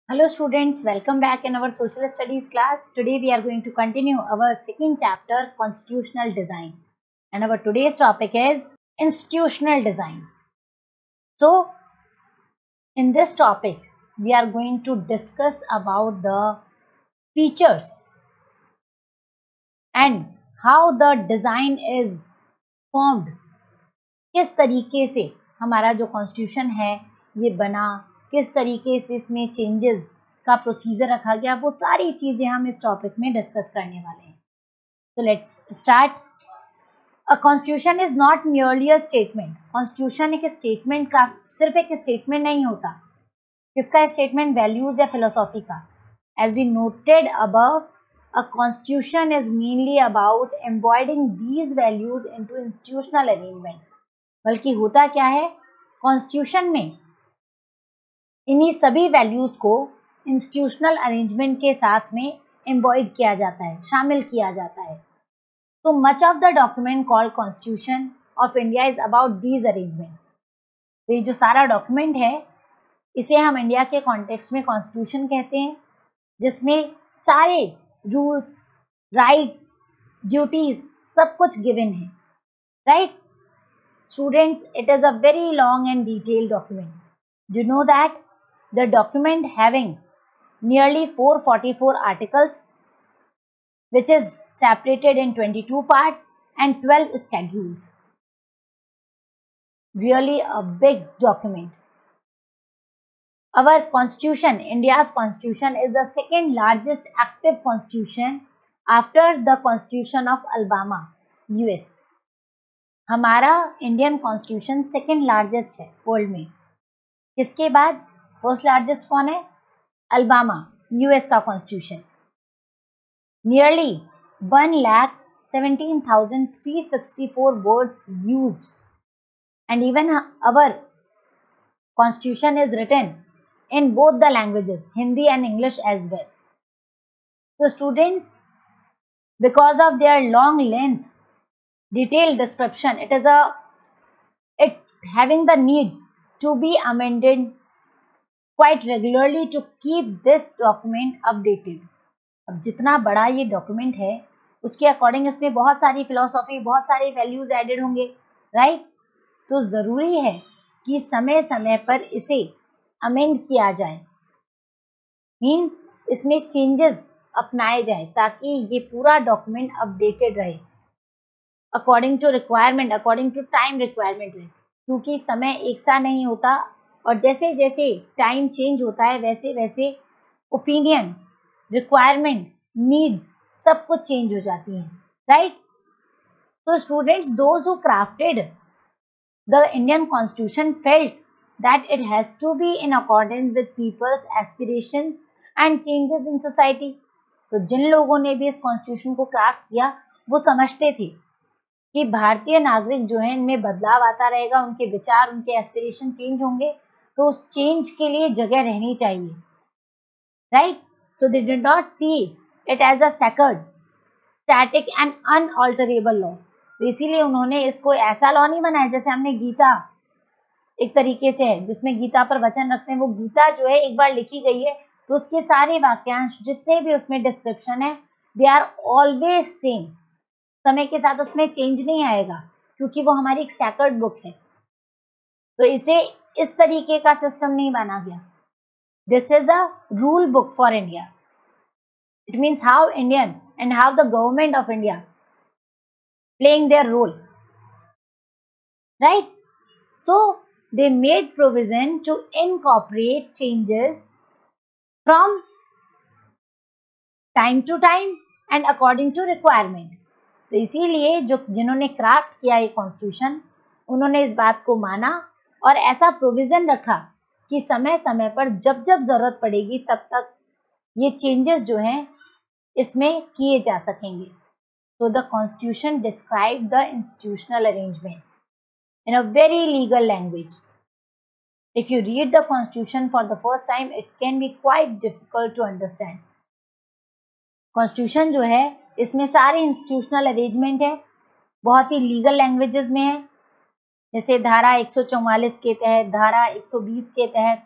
Hello students, welcome back in our social studies class. Today we are going to continue our second chapter, constitutional design. And our today's topic is institutional design. So in this topic, we are going to discuss about the features and how the design is formed. किस तरीके से हमारा जो constitution है ये बना, किस तरीके से इसमें चेंजेस का प्रोसीजर रखा गया, वो सारी चीजें हम इस टॉपिक में डिस्कस करने वाले हैं. तो let's start. A constitution is not merely a statement. Constitution एक स्टेटमेंट का सिर्फ एक स्टेटमेंट नहीं होता. किसका स्टेटमेंट? वैल्यूज या फिलोसॉफी का. As we noted above, a constitution is mainly about embodying these values into institutional arrangement. बल्कि होता क्या है, कॉन्स्टिट्यूशन में इन्हीं सभी वैल्यूज को इंस्टीट्यूशनल अरेंजमेंट के साथ में एम्बॉयड किया जाता है, शामिल किया जाता है. तो much of the document called constitution of India is about these arrangement. तो ये जो सारा डॉक्यूमेंट है इसे हम इंडिया के कॉन्टेक्स्ट में कॉन्स्टिट्यूशन कहते हैं, जिसमें सारे रूल्स, राइट्स, ड्यूटीज सब कुछ गिवन है. Right students, it is a very long and detailed document. Do you know that the document having nearly 444 articles, which is separated in 22 parts and 12 schedules. Really a big document. Our constitution, India's constitution, is the second largest active constitution after the constitution of Alabama, US. हमारा Indian constitution second largest है world में. किसके बाद? First largest कौन है? Alabama, US का constitution. Nearly 1,17,364 words used and even our constitution is written in both the languages, Hindi and English as well. तो students, because of their long length, detailed description, it having the needs to be amended quite regularly to keep this document updated. अब जितना बड़ा ये document है उसके according इसमें बहुत सारी फिलोसॉफी, बहुत सारे वैल्यूज एडेड होंगे. राइट तो जरूरी है कि समय समय पर इसे अमेंड किया जाए, मीन्स इसमें चेंजेस अपनाए जाए ताकि ये पूरा डॉक्यूमेंट अपडेटेड रहे according to requirement, according to time requirement है. क्योंकि समय एक सा नहीं होता और जैसे जैसे टाइम चेंज होता है वैसे वैसे ओपिनियन, रिक्वायरमेंट, नीड्स सब कुछ चेंज हो जाती हैं. राइट तो students, those who crafted the Indian constitution felt that it has to be in accordance with people's aspirations and changes in society. तो जिन लोगों ने भी इस कॉन्स्टिट्यूशन को क्राफ्ट किया वो समझते थे कि भारतीय नागरिक जो है इनमें बदलाव आता रहेगा, उनके विचार, उनके एस्पिरेशन चेंज होंगे, तो उस चेंज के लिए जगह रहनी चाहिए. Right so they did not see it as a second static and unalterable law. तो इसीलिए उन्होंने इसको ऐसा लॉ नहीं बनाया जैसे हमने गीता एक तरीके से है जिसमें गीता पर वचन रखते हैं. वो गीता जो है एक बार लिखी गई है तो उसके सारे वाक्यांश जितने भी उसमें डिस्क्रिप्शन है दे आर ऑलवेज सेम. समय के साथ उसमें चेंज नहीं आएगा क्योंकि वो हमारी एक सैक्रेड बुक है. तो इसे इस तरीके का सिस्टम नहीं बना गया. This is a rule book for India. It means how Indian and how the government of India playing their role. Right so they made provision to incorporate changes from time to time and according to requirement. तो इसीलिए जो जिन्होंने craft किया ये constitution, उन्होंने इस बात को माना और ऐसा प्रोविजन रखा कि समय समय पर जब जब जरूरत पड़ेगी तब तक ये चेंजेस जो हैं इसमें किए जा सकेंगे. तो the constitution describe the institutional arrangement in a very legal language. If you read the constitution for the first time it can be quite difficult to understand. Constitution जो है इसमें सारे इंस्टीट्यूशनल अरेंजमेंट है, बहुत ही लीगल लैंग्वेजेस में है. जैसे धारा 144 के तहत, धारा 120 के तहत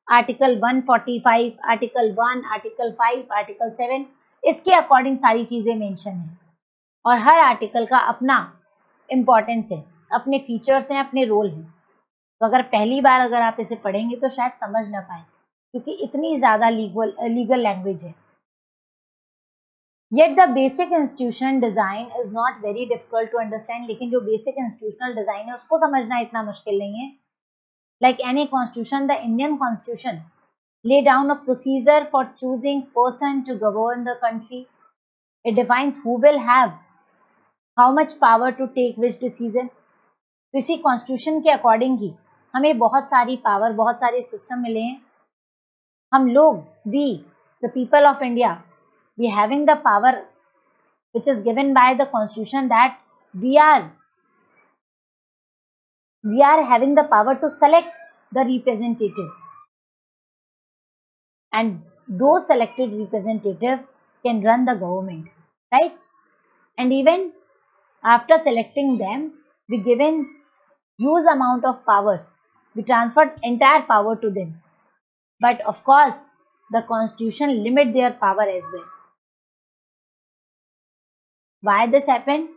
आर्टिकल 145, आर्टिकल 1, आर्टिकल 5, आर्टिकल 7, इसके अकॉर्डिंग सारी चीजें मेंशन है और हर आर्टिकल का अपना इम्पोर्टेंस है, अपने फीचर्स हैं, अपने रोल हैं। तो अगर पहली बार अगर आप इसे पढ़ेंगे तो शायद समझ ना पाए क्योंकि इतनी ज्यादा लीगल लैंग्वेज है। Yet the basic institution design is not very difficult to understand, लेकिन जो basic institutional design है उसको समझना इतना मुश्किल नहीं है। Like any constitution, the Indian constitution lay down a procedure for choosing person to govern the country. It defines who will have how much power to take which decision. तो इसी constitution के अकॉर्डिंग ही हमें बहुत सारी power, बहुत सारे system मिले हैं। हम लोग, we the people of India, we having the power which is given by the constitution that we are having the power to select the representative, and those selected representative can run the government, right? And even after selecting them, we given huge amount of powers, we transferred entire power to them, but of course the constitution limit their power as well. Why this happened?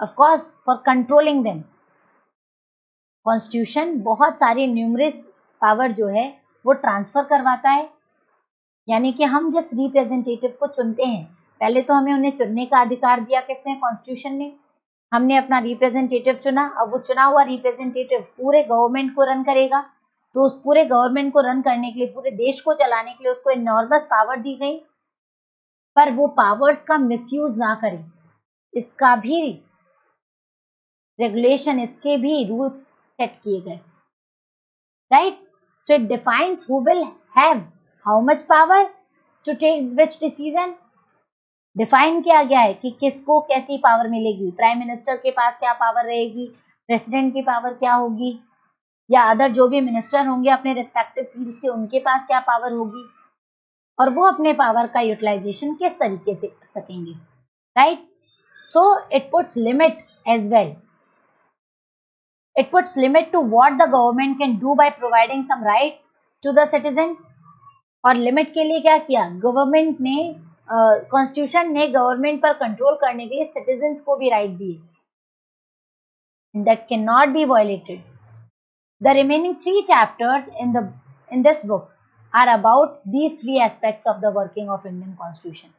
Of course for controlling them. Constitution बहुत सारी numerous power जो है वो transfer करवाता है, यानी कि हम जिस रिप्रेजेंटेटिव को चुनते हैं, पहले तो हमें उन्हें चुनने का अधिकार दिया किसने? कॉन्स्टिट्यूशन ने। हमने अपना रिप्रेजेंटेटिव चुना, अब वो चुना हुआ रिप्रेजेंटेटिव पूरे गवर्नमेंट को रन करेगा, तो उस पूरे गवर्नमेंट को रन करने के लिए, पूरे देश को चलाने के लिए उसको इनॉर्मस पावर दी गई, पर वो पावर्स का मिसयूज ना करे, इसका भी रेगुलेशन, इसके भी रूल्स सेट किए गए, right? So it defines who will have how much power to take which decision. Define किया गया है कि किसको कैसी पावर मिलेगी, प्राइम मिनिस्टर के पास क्या पावर रहेगी, प्रेसिडेंट की पावर क्या होगी, या अदर जो भी मिनिस्टर होंगे अपने रिस्पेक्टिव फील्ड्स के, उनके पास क्या पावर होगी, और वो अपने पावर का यूटिलाइजेशन किस तरीके से कर सकेंगे, right? So it puts limit as well. It puts limit to what the government can do by providing some rights to the citizen. और लिमिट के लिए क्या किया गवर्नमेंट ने, कॉन्स्टिट्यूशन ने गवर्नमेंट पर कंट्रोल करने के लिए सिटीजन्स को भी राइट दिए, that cannot be violated. The remaining 3 chapters in this book are about these 3 aspects of the working of Indian Constitution.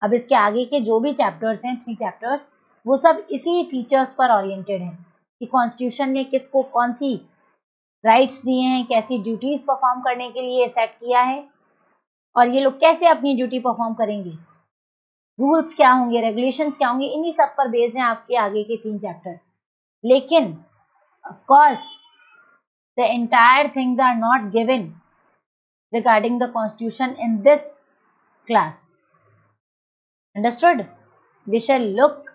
अब इसके आगे के जो भी चैप्टर्स हैं, 3 चैप्टर्स, वो सब इसी फीचर्स पर ओरिएंटेड हैं कि कॉन्स्टिट्यूशन ने किसको कौन सी राइट्स दिए हैं, कैसी ड्यूटीज परफॉर्म करने के लिए सेट किया है, और ये लोग कैसे अपनी ड्यूटी परफॉर्म करेंगे, रूल्स क्या होंगे, रेगुलेशंस क्या होंगे, इन्हीं सब पर बेस्ड हैं आपके आगे के 3 चैप्टर. लेकिन of course the entire things are not given regarding the constitution in this class. Understood? We shall look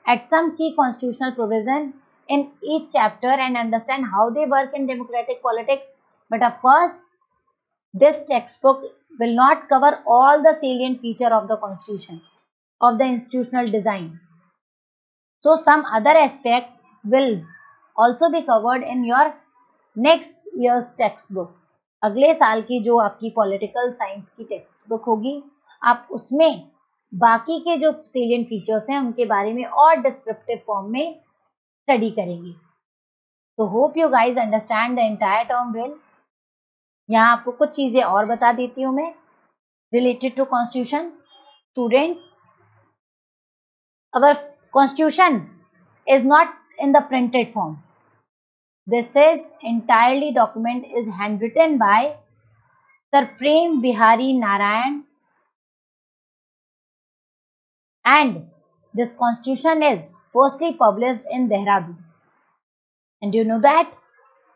at some key constitutional provision in each chapter and understand how they work in democratic politics. But of course, this textbook will not cover all the salient feature of the constitution, of the institutional design. So some other aspect will also be covered in your next year's textbook. अगले साल की जो आपकी political science की text book होगी, आप उसमें बाकी के जो सेलिएंट फीचर्स हैं उनके बारे में और डिस्क्रिप्टिव फॉर्म में स्टडी करेंगे. तो hope you guys understand the entire term well. यहाँ आपको कुछ चीजें और बता देती हूँ मैं related to constitution. Students, our constitution is not in the printed form. This is entirely document is handwritten by Sir Prem Bihari Narayan, and this constitution is firstly published in Dehradun. And you know that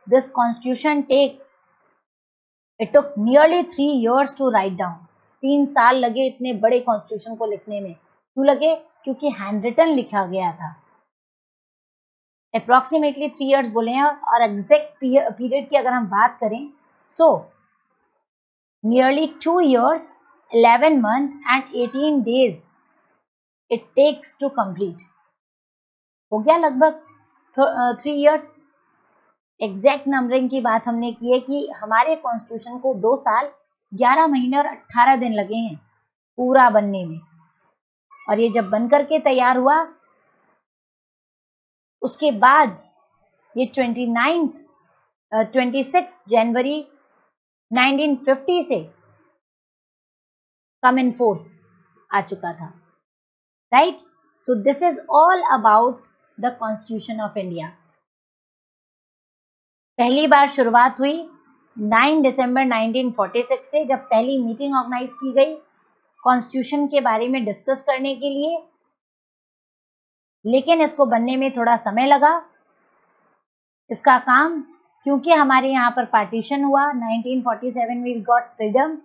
this constitution it took nearly 3 years to write down. 3 साल लगे इतने बड़े constitution को लिखने में. क्यों लगे? क्योंकि हैंड रिटन लिखा गया था. अप्रोक्सीमेटली 3 years बोले हैं, और एग्जैक्ट पीरियड की अगर हम बात करें, so nearly 2 years, 11 months and 18 days it takes to complete. हो गया लगभग 3 years. एग्जैक्ट नंबरिंग की बात हमने की है कि हमारे कॉन्स्टिट्यूशन को 2 साल 11 महीने और 18 दिन लगे हैं पूरा बनने में, और ये जब बन करके तैयार हुआ उसके बाद ये 26 जनवरी 1950 से कम इन फोर्स आ चुका था, right. So this is all about the constitution of India. पहली बार शुरुआत हुई 9 दिसंबर 1946 से, जब पहली मीटिंग ऑर्गेनाइज की गई कॉन्स्टिट्यूशन के बारे में डिस्कस करने के लिए, लेकिन इसको बनने में थोड़ा समय लगा इसका काम, क्योंकि हमारे यहाँ पर पार्टीशन हुआ 1947 we got freedom.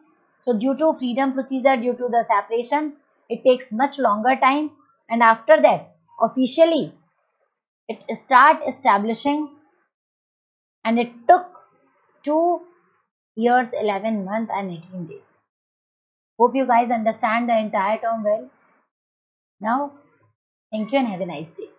So due to freedom procedure, due to the separation, it takes much longer time, and after that officially it start establishing, and it took 2 years 11 months and 18 days. Hope you guys understand the entire term well now. Thank you and have a nice day.